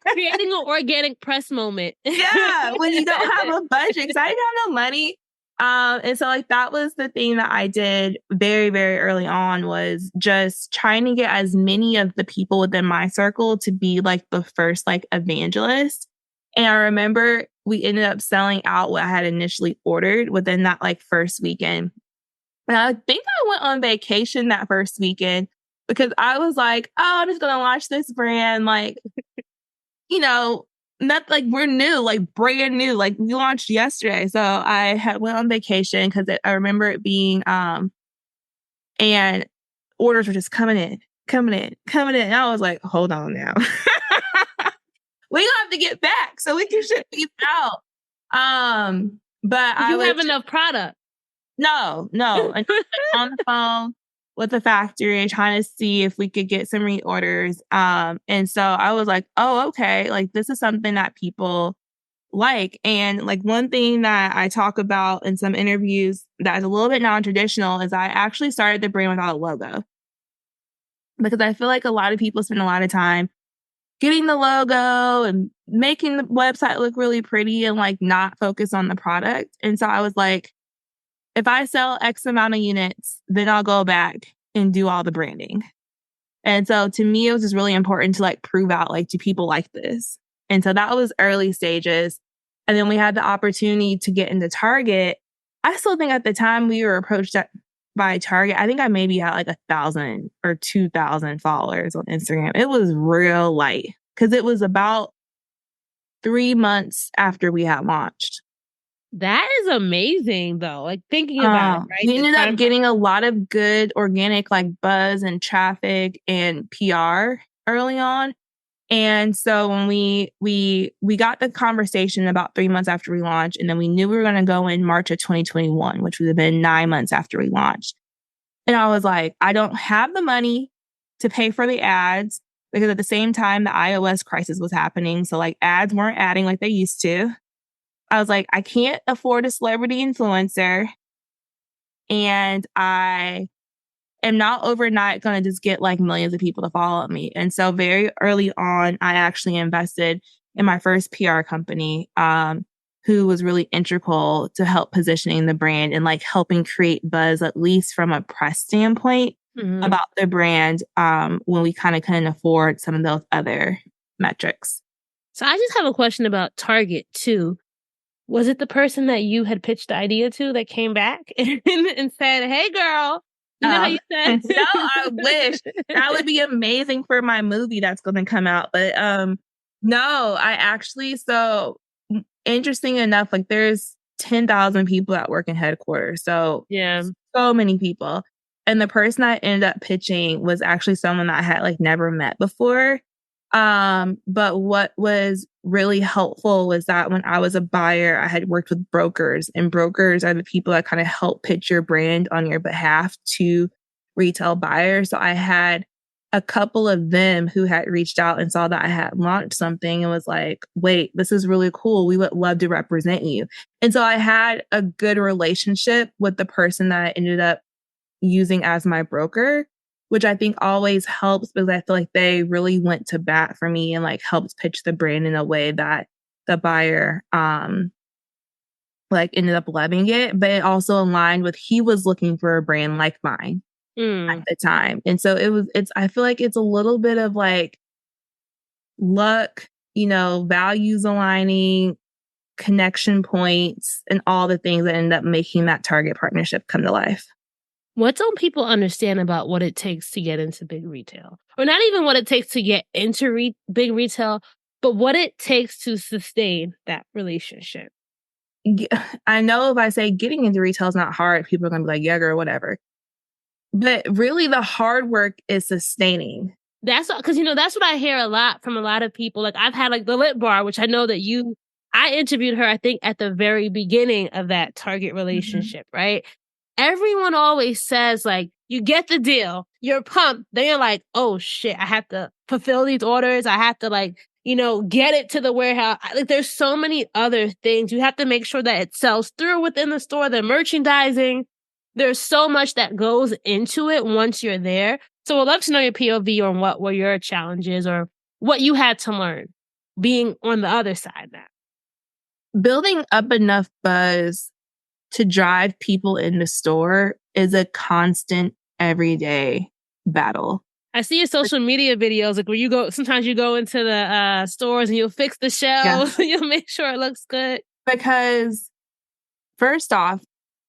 Creating an organic press moment. Yeah, when you don't have a budget, because I didn't have no money. And so like that was the thing that I did very, very early on, was just trying to get as many of the people within my circle to be like the first like evangelist. And I remember we ended up selling out what I had initially ordered within that like first weekend. And I think I went on vacation that first weekend because I was like, oh, I'm just going to launch this brand. Like, you know, not like we're new, like brand new, like we launched yesterday. So I had went on vacation because I remember it being, and orders were just coming in. And I was like, hold on now. We gonna have to get back so we can ship these out. But you have enough product. No. And on the phone with the factory trying to see if we could get some reorders. And so I was like, oh, okay. Like this is something that people like. And like one thing that I talk about in some interviews that is a little bit non-traditional is I actually started the brand without a logo. Because I feel like a lot of people spend a lot of time getting the logo and making the website look really pretty and like not focus on the product. And so I was like, if I sell X amount of units, then I'll go back and do all the branding. And so to me, it was just really important to like prove out, like, do people like this? And so that was early stages. And then we had the opportunity to get into Target. I still think at the time we were approached by Target, I think I maybe had like 1,000 or 2,000 followers on Instagram. It was real light because it was about 3 months after we had launched. That is amazing, though. Like thinking about it, right? We ended up getting a lot of good organic like buzz and traffic and PR early on. And so when we got the conversation about 3 months after we launched, and then we knew we were going to go in March of 2021, which would have been 9 months after we launched. And I was like, I don't have the money to pay for the ads. because at the same time, the iOS crisis was happening. So like ads weren't adding like they used to. I was like, I can't afford a celebrity influencer. And I am not overnight going to just get like millions of people to follow me. And so very early on, I actually invested in my first PR company, who was really integral to help positioning the brand and like helping create buzz, at least from a press standpoint, about the brand, when we kind of couldn't afford some of those other metrics. So I just have a question about Target too. Was it the person that you had pitched the idea to that came back and said, hey, girl, you know how you said? No, I wish. That would be amazing for my movie that's going to come out. But no, I actually, so interesting enough, like there's 10,000 people that work in headquarters. So yeah, so many people. And the person I ended up pitching was actually someone that I had like never met before. But what was really helpful was that when I was a buyer, I had worked with brokers, and brokers are the people that kind of help pitch your brand on your behalf to retail buyers. So I had a couple of them who had reached out and saw that I had launched something and was like, wait, this is really cool. We would love to represent you. And so I had a good relationship with the person that I ended up using as my broker, which I think always helps because I feel like they really went to bat for me and like helped pitch the brand in a way that the buyer like ended up loving it. But it also aligned with he was looking for a brand like mine at the time. And so I feel like it's a little bit of like luck, values aligning, connection points, and all the things that end up making that Target partnership come to life. What don't people understand about what it takes to get into big retail? Or not even what it takes to get into big retail, but what it takes to sustain that relationship. I know if I say getting into retail is not hard, people are going to be like, yeah, girl, whatever. But really the hard work is sustaining. That's because, that's what I hear a lot from a lot of people. Like I've had like the Lip Bar, which I know that I interviewed her, I think at the very beginning of that Target relationship, right? Everyone always says like, you get the deal, you're pumped. Then you're like, oh shit, I have to fulfill these orders. I have to like, get it to the warehouse. Like there's so many other things. You have to make sure that it sells through within the store, the merchandising. There's so much that goes into it once you're there. So I'd love to know your POV on what were your challenges or what you had to learn being on the other side now. Building up enough buzz to drive people in the store is a constant everyday battle. I see your social media videos, like where sometimes you go into the stores and you'll fix the shelves. Yeah. You'll make sure it looks good. Because first off,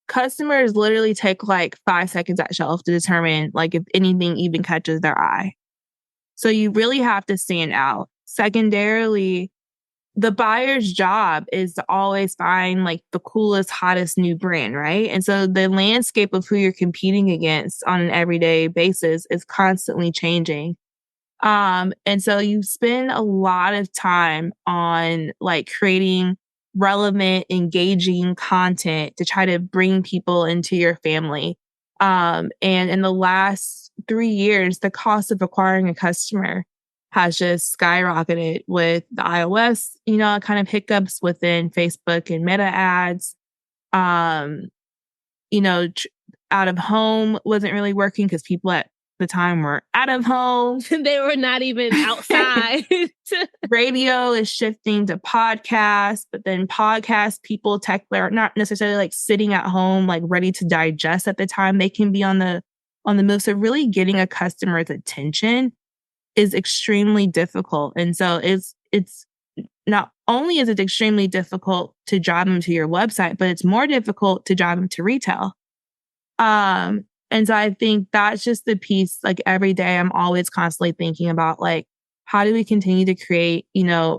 customers literally take like 5 seconds at shelf to determine like if anything even catches their eye. So you really have to stand out. Secondarily, the buyer's job is to always find like the coolest, hottest new brand, right? And so the landscape of who you're competing against on an everyday basis is constantly changing. And so you spend a lot of time on like creating relevant, engaging content to try to bring people into your family. And in the last 3 years, the cost of acquiring a customer has just skyrocketed with the iOS, kind of hiccups within Facebook and Meta ads. Out of home wasn't really working because people at the time were out of home. They were not even outside. Radio is shifting to podcasts, but then podcast people are not necessarily like sitting at home, like ready to digest at the time. They can be on the move. So really getting a customer's attention is extremely difficult. And so it's not only is it extremely difficult to drive them to your website, but it's more difficult to drive them to retail. And so I think that's just the piece, like every day I'm always constantly thinking about like, how do we continue to create,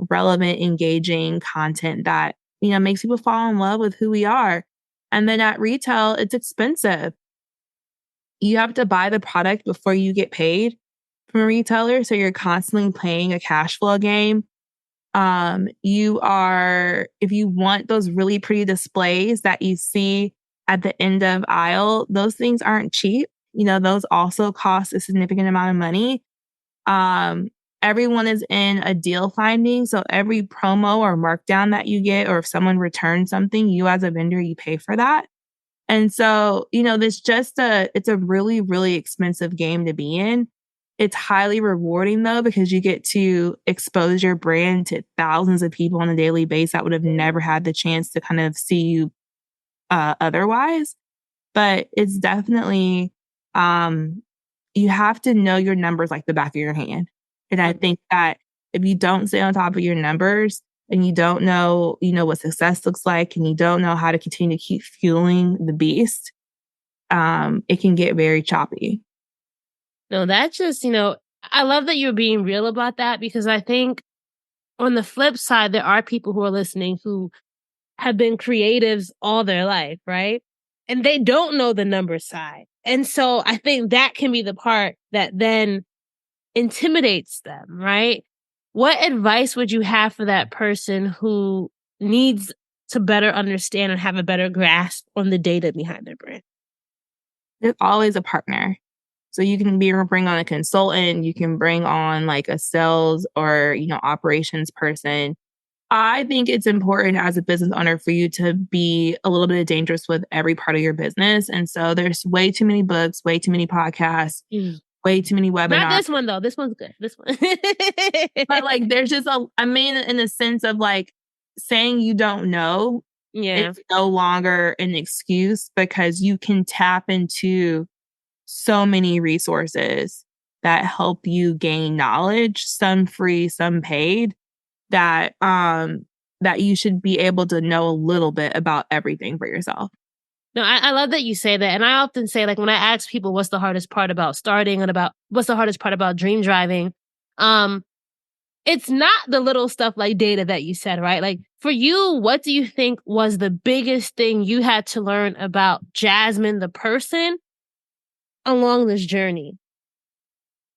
relevant, engaging content that, makes people fall in love with who we are. And then at retail, it's expensive. You have to buy the product before you get paid from a retailer. So you're constantly playing a cash flow game. If you want those really pretty displays that you see at the end of aisle, those things aren't cheap. Those also cost a significant amount of money. everyone is in a deal finding. So every promo or markdown that you get, or if someone returns something, you as a vendor, you pay for that. And so, it's a really, really expensive game to be in. It's highly rewarding though, because you get to expose your brand to thousands of people on a daily basis that would have never had the chance to kind of see you otherwise. But it's definitely, you have to know your numbers like the back of your hand. And I think that if you don't stay on top of your numbers and you don't know, what success looks like, and you don't know how to continue to keep fueling the beast, it can get very choppy. No, that's just, I love that you're being real about that, because I think on the flip side, there are people who are listening who have been creatives all their life, right? And they don't know the number side. And so I think that can be the part that then intimidates them, right? What advice would you have for that person who needs to better understand and have a better grasp on the data behind their brand? There's always a partner. So you can bring on a consultant, you can bring on like a sales or, operations person. I think it's important as a business owner for you to be a little bit dangerous with every part of your business. And so there's way too many books, way too many podcasts, way too many webinars. Not this one though. This one's good. This one. But like, there's just in the sense of like saying you don't know, it's no longer an excuse, because you can tap into so many resources that help you gain knowledge, some free, some paid, that you should be able to know a little bit about everything for yourself. No, I love that you say that. And I often say, like, when I ask people what's the hardest part about starting and about what's the hardest part about dream driving, it's not the little stuff like data that you said, right? Like, for you, what do you think was the biggest thing you had to learn about Jasmin, the person, along this journey?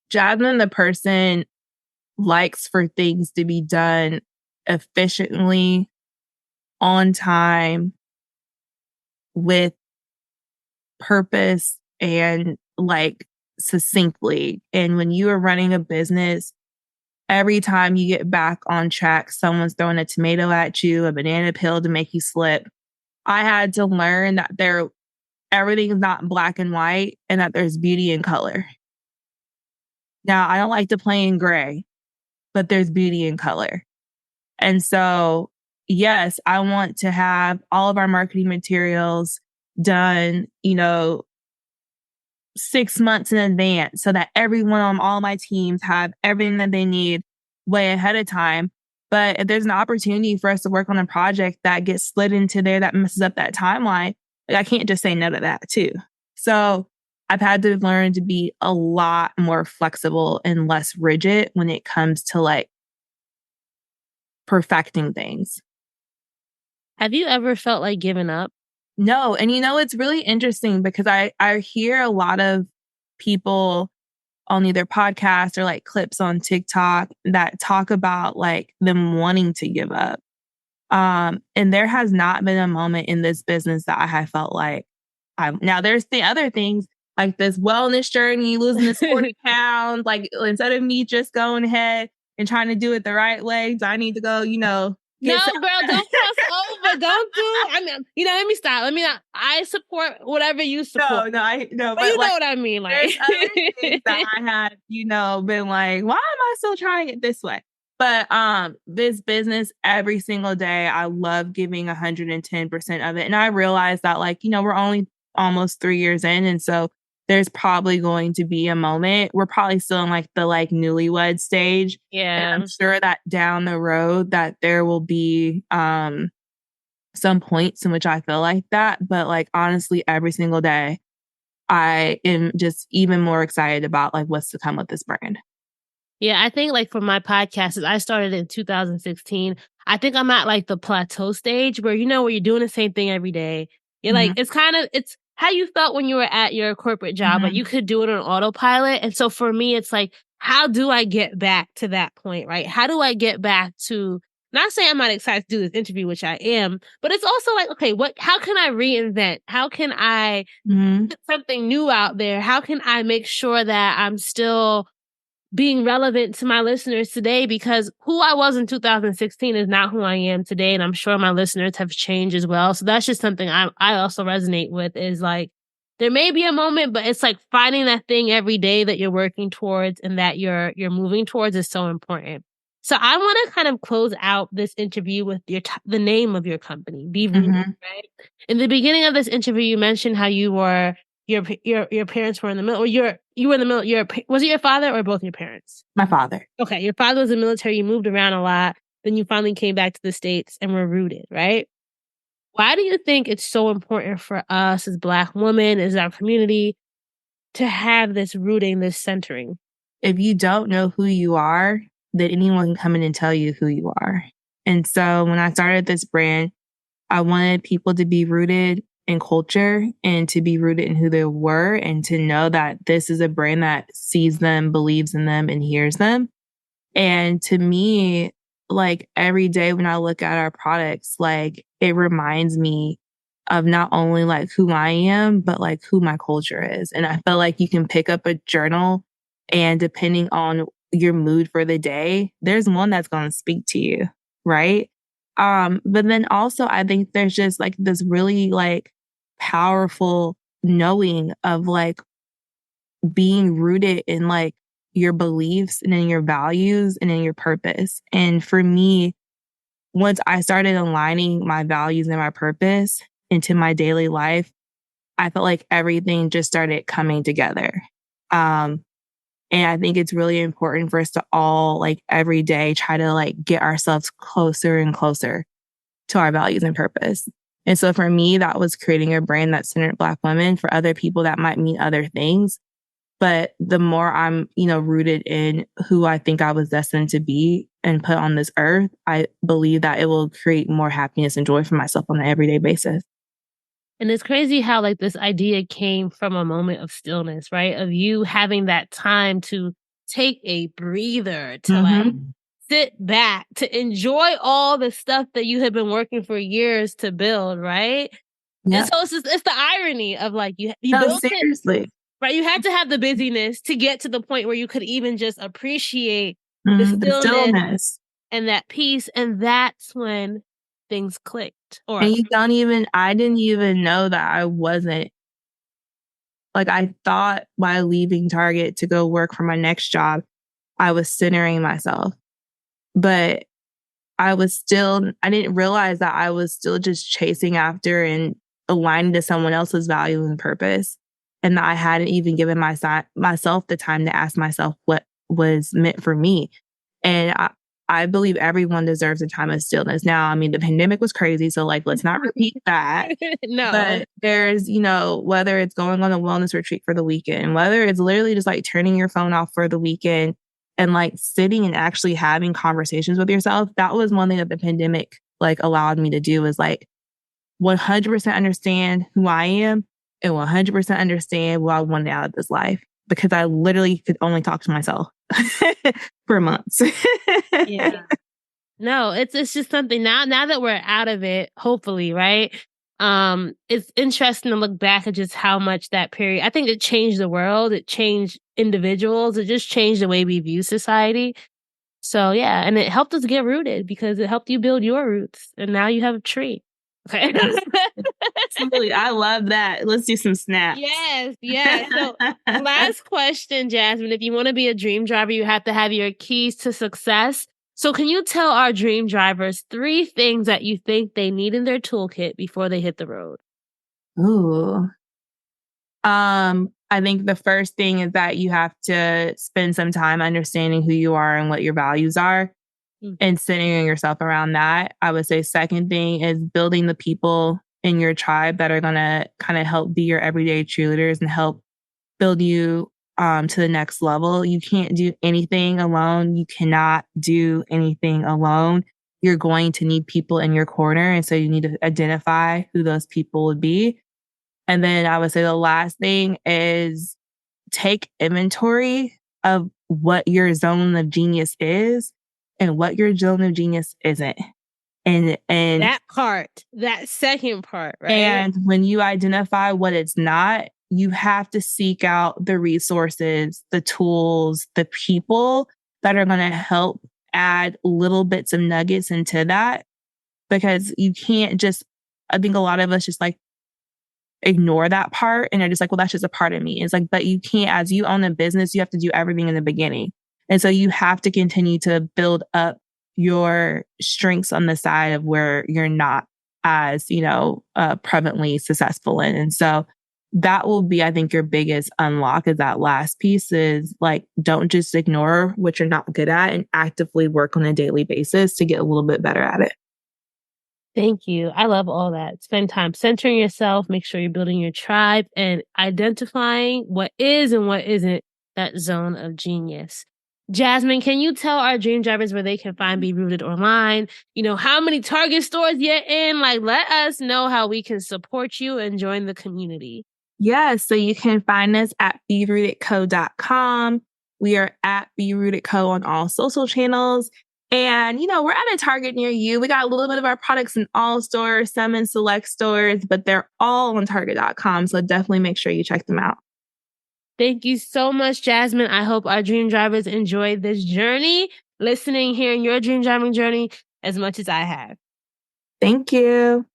Jasmin, the person, likes for things to be done efficiently, on time, with purpose, and like succinctly. And when you are running a business, every time you get back on track, someone's throwing a tomato at you, a banana peel to make you slip. I had to learn that everything is not black and white, and that there's beauty in color. Now, I don't like to play in gray, but there's beauty in color. And so, yes, I want to have all of our marketing materials done, 6 months in advance, so that everyone on all my teams have everything that they need way ahead of time. But if there's an opportunity for us to work on a project that gets slid into there that messes up that timeline, like, I can't just say no to that too. So I've had to learn to be a lot more flexible and less rigid when it comes to like perfecting things. Have you ever felt like giving up? No. And it's really interesting, because I hear a lot of people on either podcasts or like clips on TikTok that talk about like them wanting to give up. And there has not been a moment in this business that I have felt like now there's the other things like this wellness journey, losing this 40 pounds, like instead of me just going ahead and trying to do it the right way, I need to go, no, girl, don't cross over. Don't do. Let me stop. I support whatever you support. No. But you know what I mean. Like, there's other things that I had, been like, why am I still trying it this way? But this business, every single day, I love giving 110% of it. And I realized that, like, we're only almost 3 years in. And so there's probably going to be a moment. We're probably still in like the newlywed stage. Yeah. And I'm sure that down the road that there will be some points in which I feel like that. But like, honestly, every single day, I am just even more excited about like what's to come with this brand. Yeah, I think like for my podcast, I started in 2016. I think I'm at like the plateau stage where, where you're doing the same thing every day. You're like, it's how you felt when you were at your corporate job, but you could do it on autopilot. And so for me, it's like, how do I get back to that point, right? How do I get back to, not saying I'm not excited to do this interview, which I am, but it's also like, okay, how can I reinvent? How can I put something new out there? How can I make sure that I'm still being relevant to my listeners today, because who I was in 2016 is not who I am today. And I'm sure my listeners have changed as well. So that's just something I also resonate with, is like, there may be a moment, but it's like finding that thing every day that you're working towards and that you're moving towards is so important. So I want to kind of close out this interview with the name of your company, Be Rooted, right? In the beginning of this interview, you mentioned how you were your parents were in the military. You were in the military. Was it your father or both your parents? My father. Okay, your father was in the military. You moved around a lot. Then you finally came back to the States and were rooted, right? Why do you think it's so important for us as Black women, as our community, to have this rooting, this centering? If you don't know who you are, then anyone can come in and tell you who you are. And so when I started this brand, I wanted people to be rooted in culture and to be rooted in who they were, and to know that this is a brand that sees them, believes in them, and hears them. And to me, like, every day when I look at our products, like, it reminds me of not only like who I am, but like who my culture is. And I feel like you can pick up a journal, and depending on your mood for the day, there's one that's going to speak to you. Right. But then also I think there's just like this really like powerful knowing of like being rooted in like your beliefs and in your values and in your purpose. And for me, once I started aligning my values and my purpose into my daily life, I felt like everything just started coming together. And I think it's really important for us to all like every day try to like get ourselves closer and closer to our values and purpose. And so for me, that was creating a brand that centered Black women. For other people, that might mean other things. But the more I'm, rooted in who I think I was destined to be and put on this earth, I believe that it will create more happiness and joy for myself on an everyday basis. And it's crazy how like this idea came from a moment of stillness, right? Of you having that time to take a breather, to like sit back, to enjoy all the stuff that you had been working for years to build, right? Yeah. And so it's the irony of like you built seriously. it, right? You had to have the busyness to get to the point where you could even just appreciate the stillness and that peace. And that's when things clicked. And I didn't even know that I wasn't, like, I thought by leaving Target to go work for my next job, I was centering myself. But I didn't realize that I was still just chasing after and aligning to someone else's value and purpose. And that I hadn't even given myself the time to ask myself what was meant for me. And I believe everyone deserves a time of stillness. Now, I mean, the pandemic was crazy, so like, let's not repeat that. No. But there's, whether it's going on a wellness retreat for the weekend, whether it's literally just like turning your phone off for the weekend and like sitting and actually having conversations with yourself. That was one thing that the pandemic like allowed me to do, is like 100% understand who I am and 100% understand what I wanted out of this life, because I literally could only talk to myself for months. Yeah. No, it's just something now that we're out of it, hopefully, right? It's interesting to look back at just how much that period, I think it changed the world. It changed individuals. It just changed the way we view society. So yeah, and it helped us get rooted because it helped you build your roots, and now you have a tree. Okay. Absolutely. I love that. Let's do some snaps. Yes. So last question, Jasmin. If you want to be a dream driver, you have to have your keys to success. So can you tell our dream drivers 3 things that you think they need in their toolkit before they hit the road? Ooh. I think the first thing is that you have to spend some time understanding who you are and what your values are, and centering yourself around that. I would say second thing is building the people in your tribe that are going to kind of help be your everyday cheerleaders and help build you to the next level. You can't do anything alone. You cannot do anything alone. You're going to need people in your corner. And so you need to identify who those people would be. And then I would say the last thing is take inventory of what your zone of genius is and what your zone of genius isn't. And that second part, right? And when you identify what it's not, you have to seek out the resources, the tools, the people that are going to help add little bits of nuggets into that, because you can't just, I think a lot of us just like ignore that part and they're just like, well, that's just a part of me. It's like, but you can't, as you own a business, you have to do everything in the beginning. And so you have to continue to build up your strengths on the side of where you're not as, prevalently successful in. And so that will be, I think, your biggest unlock is that last piece is like, don't just ignore what you're not good at and actively work on a daily basis to get a little bit better at it. Thank you. I love all that. Spend time centering yourself, make sure you're building your tribe and identifying what is and what isn't that zone of genius. Jasmin, can you tell our dream drivers where they can find Be Rooted online? How many Target stores you're in? Like, let us know how we can support you and join the community. Yeah, so you can find us at berootedco.com. We are at berootedco on all social channels. And, we're at a Target near you. We got a little bit of our products in all stores, some in select stores, but they're all on target.com. So definitely make sure you check them out. Thank you so much, Jasmin. I hope our dream drivers enjoyed this journey, listening, hearing your dream driving journey as much as I have. Thank you.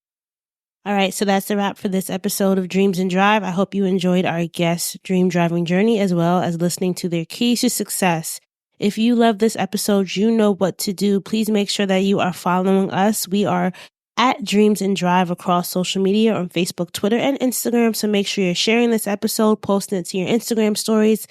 All right, so that's a wrap for this episode of Dreams and Drive. I hope you enjoyed our guests' dream driving journey as well as listening to their keys to success. If you love this episode, you know what to do. Please make sure that you are following us. We are at Dreams and Drive across social media on Facebook, Twitter, and Instagram. So make sure you're sharing this episode, posting it to your Instagram stories,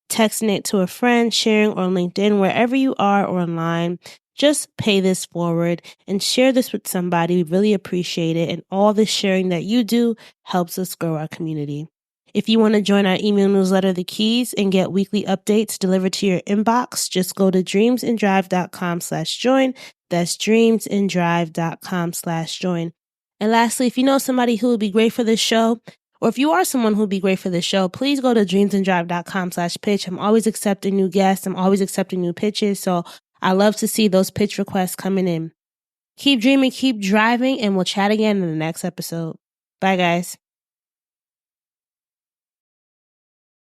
texting it to a friend, sharing on LinkedIn, wherever you are or online. Just pay this forward and share this with somebody. We really appreciate it. And all the sharing that you do helps us grow our community. If you want to join our email newsletter, The Keys, and get weekly updates delivered to your inbox, just go to dreamsanddrive.com/join. That's dreamsanddrive.com/join. And lastly, if you know somebody who would be great for this show, or if you are someone who would be great for this show, please go to dreamsanddrive.com/pitch. I'm always accepting new guests. I'm always accepting new pitches. So I love to see those pitch requests coming in. Keep dreaming, keep driving, and we'll chat again in the next episode. Bye, guys.